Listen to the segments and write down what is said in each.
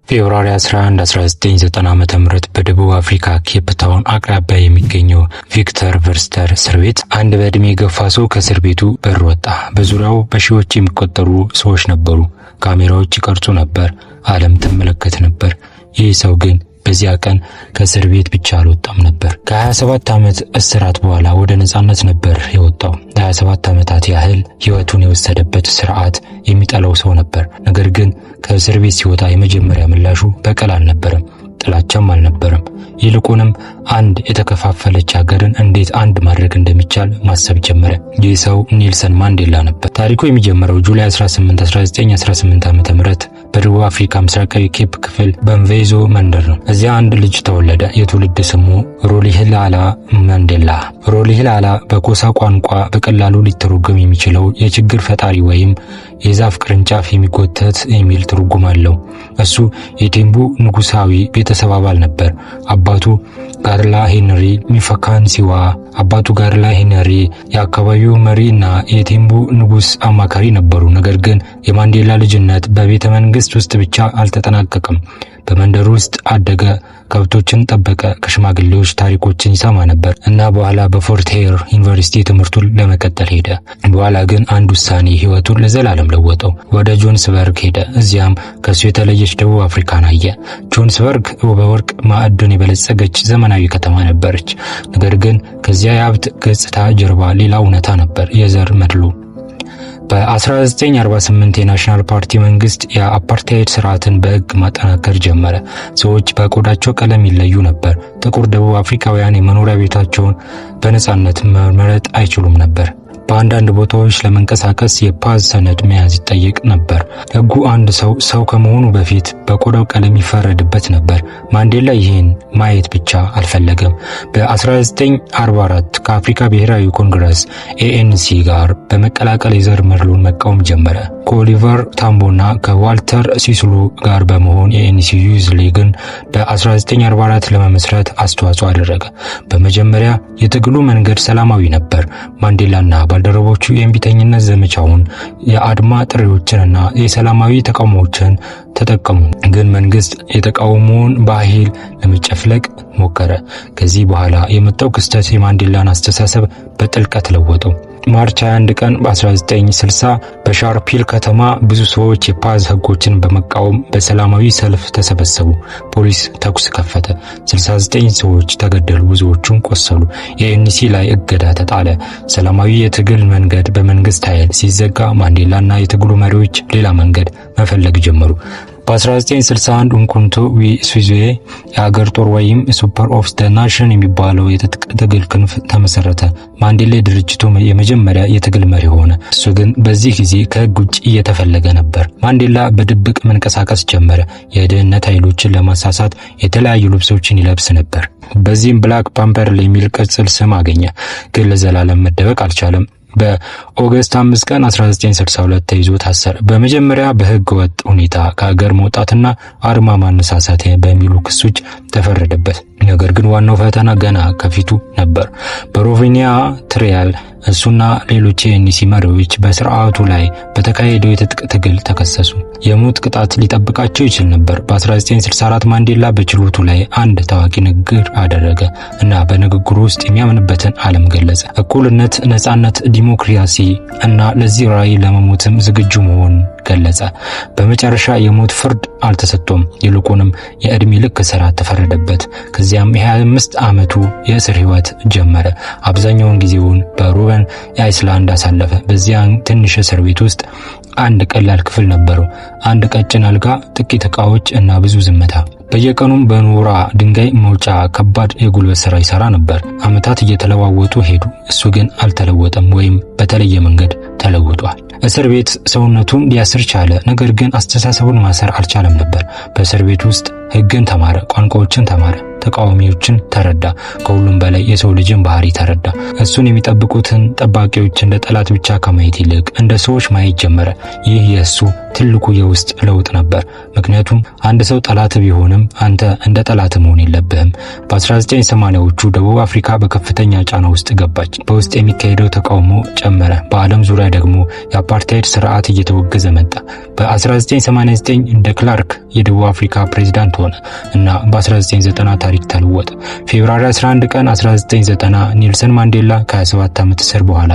ፌብሩዋሪ 11 1990 ዓ.ም በደቡብ አፍሪካ ኬፕ ታውን አቅራቢያ የሚገኘው ቪክተር ቨርስተር እስር ቤት አንድ በዕድሜ የገፋ ሰው ከእስር ቤቱ በር ወጣ። በዙሪያው በሺዎች የሚቆጠሩ ሰዎች ነበሩ። ካሜራዎች ይቀርጹ ነበር፣ ዓለም ትመለከት ነበር። ይህ ሰው ግን በዚያ ቀን ከእስር ቤት ብቻ አልወጣም ነበር። ከ27 ዓመት እስራት በኋላ ወደ ነጻነት ነበር የወጣው። ለ27 ዓመታት ያህል ሕይወቱን የወሰደበት ስርዓት የሚጠላው ሰው ነበር። ነገር ግን ከእስር ቤት ሲወጣ የመጀመሪያ ምላሹ በቀል አልነበረም፣ ጥላቻም አልነበረም። ይልቁንም አንድ የተከፋፈለች ሀገርን እንዴት አንድ ማድረግ እንደሚቻል ማሰብ ጀመረ። ይህ ሰው ኔልሰን ማንዴላ ነበር። ታሪኩ የሚጀምረው ጁላይ 18 1918 ዓ.ም በደቡብ አፍሪካ ምስራቃዊ ኬፕ ክፍል በምቬዞ መንደር ነው። እዚያ አንድ ልጅ ተወለደ። የትውልድ ስሙ ሮሊህላላ ማንዴላ። ሮሊህላላ በኮሳ ቋንቋ በቀላሉ ሊተረጎም የሚችለው የችግር ፈጣሪ ወይም የዛፍ ቅርንጫፍ የሚጎተት የሚል ትርጉም አለው። እሱ የቴምቡ ንጉሳዊ ቤተሰብ አባል ነበር። አባቱ ጋርላ ሄንሪ ሚፋካንሲዋ የአካባቢው መሪ እና የቴምቡ ንጉስ አማካሪ ነበሩ። ነገር ግን የማንዴላ ልጅነት በቤተ መንግስት ውስጥ ብቻ አልተጠናቀቀም። በመንደር ውስጥ አደገ፣ ከብቶችን ጠበቀ፣ ከሽማግሌዎች ታሪኮችን ይሰማ ነበር እና በኋላ በፎርት ሄር ዩኒቨርሲቲ ትምህርቱን ለመቀጠል ሄደ። በኋላ ግን አንድ ውሳኔ ህይወቱን ለዘላለም ለወጠው። ወደ ጆንስበርግ ሄደ። እዚያም ከሱ የተለየች ደቡብ አፍሪካን አየ። ጆንስበርግ በወርቅ ማዕድን የበለጸገች ዘመናዊ ከተማ ነበረች። ነገር ግን ከዚያ የሀብት ገጽታ ጀርባ ሌላ እውነታ ነበር፣ የዘር መድሎ። በ1948 የናሽናል ፓርቲ መንግስት የአፓርታይድ ስርዓትን በህግ ማጠናከር ጀመረ። ሰዎች በቆዳቸው ቀለም ይለዩ ነበር። ጥቁር ደቡብ አፍሪካውያን የመኖሪያ ቤታቸውን በነጻነት መምረጥ አይችሉም ነበር። በአንዳንድ ቦታዎች ለመንቀሳቀስ የፓዝ ሰነድ መያዝ ይጠየቅ ነበር። ህጉ አንድ ሰው ከመሆኑ በፊት በቆዳው ቀለም ይፈረድበት ነበር። ማንዴላ ይህን ማየት ብቻ አልፈለገም። በ1944 ከአፍሪካ ብሔራዊ ኮንግረስ ANC ጋር በመቀላቀል የዘር መድሎን መቃወም ጀመረ። ከኦሊቨር ታምቦና ከዋልተር ሲስሉ ጋር በመሆን ANC ዩዝ ሊግን በ1944 ለመመስረት አስተዋጽኦ አደረገ። በመጀመሪያ የትግሉ መንገድ ሰላማዊ ነበር። ማንዴላና ባልደረቦቹ የእምቢተኝነት ዘመቻውን፣ የአድማ ጥሪዎችንና የሰላማዊ ተቃውሞዎችን ተጠቀሙ። ግን መንግስት የተቃውሞውን በኃይል ለመጨፍለቅ ሞከረ። ከዚህ በኋላ የመጣው ክስተት የማንዴላን አስተሳሰብ በጥልቀት ለወጠው። ማርች 21 ቀን በ1960 በሻርፒል ከተማ ብዙ ሰዎች የፓዝ ህጎችን በመቃወም በሰላማዊ ሰልፍ ተሰበሰቡ። ፖሊስ ተኩስ ከፈተ። 69 ሰዎች ተገደሉ፣ ብዙዎቹም ቆሰሉ። የኤንሲ ላይ እገዳ ተጣለ። ሰላማዊ የትግል መንገድ በመንግስት ኃይል ሲዘጋ ማንዴላና የትግሉ መሪዎች ሌላ መንገድ መፈለግ ጀመሩ። በ1961 ኡንኩንቱ ዊስዊዜ የሀገር ጦር ወይም ሱፐር ኦፍ ዘ ናሽን የሚባለው የትጥቅ ትግል ክንፍ ተመሰረተ። ማንዴላ ድርጅቱ የመጀመሪያ የትግል መሪ ሆነ። እሱ ግን በዚህ ጊዜ ከህግ ውጭ እየተፈለገ ነበር። ማንዴላ በድብቅ መንቀሳቀስ ጀመረ። የደህንነት ኃይሎችን ለማሳሳት የተለያዩ ልብሶችን ይለብስ ነበር። በዚህም ብላክ ፓምፐር የሚል ቅጽል ስም አገኘ። ግን ለዘላለም መደበቅ አልቻለም። በኦገስት 5 ቀን 1962 ተይዞ ታሰረ። በመጀመሪያ በህገ ወጥ ሁኔታ ከሀገር መውጣትና አድማ ማነሳሳት በሚሉ ክሶች ተፈረደበት። ነገር ግን ዋናው ፈተና ገና ከፊቱ ነበር። በሮቪኒያ ትሪያል እሱና ሌሎች የኤንሲ መሪዎች በስርዓቱ ላይ በተካሄደው የትጥቅ ትግል ተከሰሱ። የሞት ቅጣት ሊጠብቃቸው ይችል ነበር። በ1964 ማንዴላ በችሎቱ ላይ አንድ ታዋቂ ንግግር አደረገ እና በንግግሩ ውስጥ የሚያምንበትን ዓለም ገለጸ። እኩልነት፣ ነጻነት፣ ዲሞክራሲ እና ለዚህ ራዕይ ለመሞትም ዝግጁ መሆን ገለጸ። በመጨረሻ የሞት ፍርድ አልተሰጠም። ይልቁንም የዕድሜ ልክ እስራት ተፈረደበት። ከዚያም የ25 ዓመቱ የእስር ህይወት ጀመረ። አብዛኛውን ጊዜውን በሩበን አይስላንድ አሳለፈ። በዚያ ትንሽ እስር ቤት ውስጥ አንድ ቀላል ክፍል ነበረው። አንድ ቀጭን አልጋ፣ ጥቂት ዕቃዎች እና ብዙ ዝምታ። በየቀኑም በኖራ ድንጋይ መውጫ ከባድ የጉልበት ሥራ ይሰራ ነበር። ዓመታት እየተለዋወጡ ሄዱ። እሱ ግን አልተለወጠም ወይም በተለየ መንገድ ተለውጧል። እስር ቤት ሰውነቱን ሊያስር ቻለ፣ ነገር ግን አስተሳሰቡን ማሰር አልቻለም ነበር። በእስር ቤት ውስጥ ህግን ተማረ፣ ቋንቋዎችን ተማረ። ተቃዋሚዎችን ተረዳ። ከሁሉም በላይ የሰው ልጅን ባህሪ ተረዳ። እሱን የሚጠብቁትን ጠባቂዎች እንደ ጠላት ብቻ ከማየት ይልቅ እንደ ሰዎች ማየት ጀመረ። ይህ የእሱ ትልቁ የውስጥ ለውጥ ነበር። ምክንያቱም አንድ ሰው ጠላት ቢሆንም አንተ እንደ ጠላት መሆን የለብህም። በ1980ዎቹ ደቡብ አፍሪካ በከፍተኛ ጫና ውስጥ ገባች። በውስጥ የሚካሄደው ተቃውሞ ጨመረ። በዓለም ዙሪያ ደግሞ የአፓርታይድ ስርዓት እየተወገዘ መጣ። በ1989 ደ ክላርክ የደቡብ አፍሪካ ፕሬዝዳንት ሆነ እና በ1990 ታሪክ ተለወጠ። ፌብሩዋሪ 11 ቀን 1990 ኔልሰን ማንዴላ ከ27 ዓመት እስር በኋላ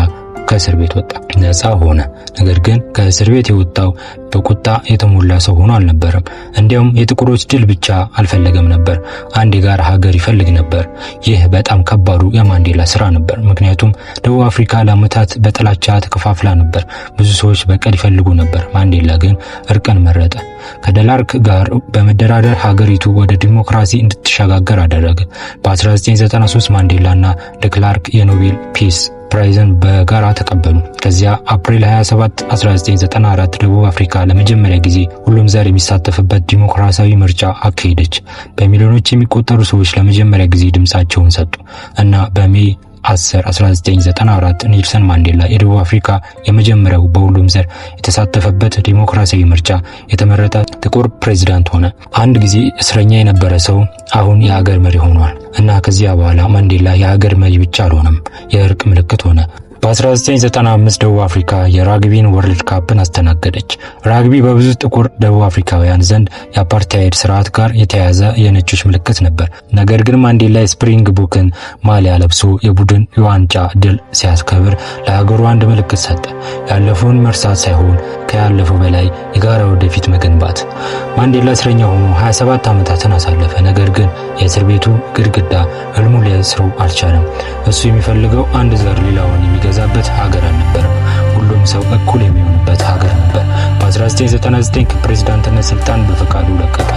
ከእስር ቤት ወጣ፣ ነፃ ሆነ። ነገር ግን ከእስር ቤት የወጣው በቁጣ የተሞላ ሰው ሆኖ አልነበረም። እንዲያውም የጥቁሮች ድል ብቻ አልፈለገም ነበር፣ አንድ የጋራ ሀገር ይፈልግ ነበር። ይህ በጣም ከባዱ የማንዴላ ስራ ነበር፣ ምክንያቱም ደቡብ አፍሪካ ለዓመታት በጥላቻ ተከፋፍላ ነበር። ብዙ ሰዎች በቀል ይፈልጉ ነበር። ማንዴላ ግን እርቅን መረጠ። ከደላርክ ጋር በመደራደር ሀገሪቱ ወደ ዲሞክራሲ እንድትሸጋገር አደረገ። በ1993 ማንዴላና ደ ክላርክ የኖቤል ፒስ ፕራይዝን በጋራ ተቀበሉ። ከዚያ አፕሪል 27 1994 ደቡብ አፍሪካ ለመጀመሪያ ጊዜ ሁሉም ዘር የሚሳተፍበት ዲሞክራሲያዊ ምርጫ አካሄደች። በሚሊዮኖች የሚቆጠሩ ሰዎች ለመጀመሪያ ጊዜ ድምጻቸውን ሰጡ እና በሜይ 10 1994 ኔልሰን ማንዴላ የደቡብ አፍሪካ የመጀመሪያው በሁሉም ዘር የተሳተፈበት ዲሞክራሲያዊ ምርጫ የተመረጠ ጥቁር ፕሬዝዳንት ሆነ። አንድ ጊዜ እስረኛ የነበረ ሰው አሁን የሀገር መሪ ሆኗል እና ከዚያ በኋላ ማንዴላ የሀገር መሪ ብቻ አልሆነም፣ የእርቅ ምልክት ሆነ። በ1995 ደቡብ አፍሪካ የራግቢን ወርልድ ካፕን አስተናገደች። ራግቢ በብዙ ጥቁር ደቡብ አፍሪካውያን ዘንድ የአፓርታይድ ስርዓት ጋር የተያያዘ የነጮች ምልክት ነበር። ነገር ግን ማንዴላ የስፕሪንግ ቦክን ማሊያ ለብሶ የቡድን የዋንጫ ድል ሲያስከብር ለሀገሩ አንድ ምልክት ሰጠ። ያለፈውን መርሳት ሳይሆን ከያለፈው በላይ የጋራ ወደፊት መገንባት። ማንዴላ እስረኛ ሆኖ 27 ዓመታትን አሳለፈ። ነገር ግን የእስር ቤቱ ግድግዳ ህልሙ ሊያስረው አልቻለም። እሱ የሚፈልገው አንድ ዘር ሌላውን የሚገዛበት ሀገር አልነበረም። ሁሉም ሰው እኩል የሚሆንበት ሀገር ነበር። በ1999 ከፕሬዝዳንትነት ስልጣን በፈቃዱ ለቀቀ።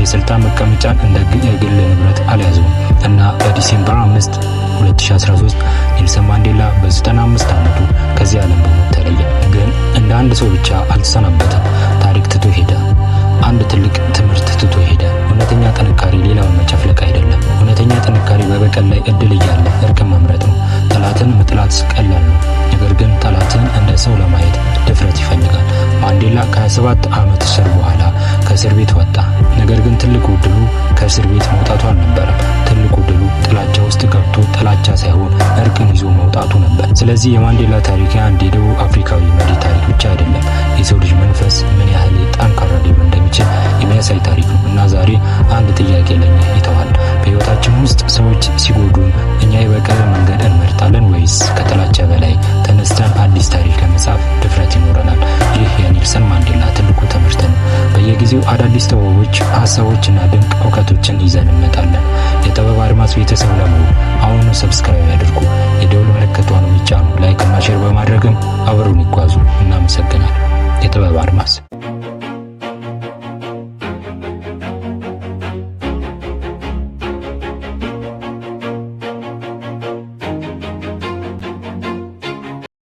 የስልጣን መቀመጫን እንደ የግል ንብረት አልያዘውም እና በዲሴምበር 5 2013 ኔልሰን ማንዴላ በ95 ዓመቱ ከዚህ ዓለም በሞት ተለየ። ግን እንደ አንድ ሰው ብቻ አልተሰናበተም። ታሪክ ትቶ ሄደ። አንድ ትልቅ ትምህርት ትቶ ሄደ። እውነተኛ ጥንካሬ ሌላውን መጨፍለቅ አይደለም። እውነተኛ ጥንካሬ በበቀል ላይ እድል እያለ እርቅን መምረጥ ነው። ጠላትን መጥላት ቀላል ነው፣ ነገር ግን ጠላትን እንደ ሰው ለማየት ድፍረት ይፈልጋል። ማንዴላ ከ27 ዓመት እስር በኋላ ከእስር ቤት ወጣ። ነገር ግን ትልቁ ድሉ ከእስር ቤት መውጣቱ አልነበረም። ትልቁ ድሉ ጥላቻ ውስጥ ገብቶ ጥላቻ ሳይሆን እርቅን ይዞ መውጣቱ ነበር። ስለዚህ የማንዴላ ታሪክ አንድ የደቡብ አፍሪካዊ መሪ ታሪክ ብቻ አይደለም፣ የሰው ልጅ መንፈስ ምን ያህል ጠንካራ ሊሆን እንደሚችል የሚያሳይ ታሪክ ነው። እና ዛሬ አንድ ጥያቄ ለኛ ይተዋል። በህይወታችን ውስጥ ሰዎች ሲጎዱን እኛ የበቀል መንገድ እንመርጣለን ወይስ ከጥላቻ በላይ ተነስተን አዲስ ታሪክ ለመጻፍ ድፍረት ይኖረናል? ይህ የኔልሰን ማንዴላ ትልቁ ትምህርት ነው። በየጊዜው አዳዲስ ጥበቦች፣ ሀሳቦችና ድንቅ እውቀቶችን ይዘን እንመጣለን። የጥበብ አድማስ ቤተሰብ ለመሆን አሁኑ ሰብስክራይብ ያድርጉ፣ የደውል ምልክቷን ይጫኑ፣ ላይክ እና ሼር በማድረግም አብረውን ይጓዙ። እናመሰግናለን። የጥበብ አድማስ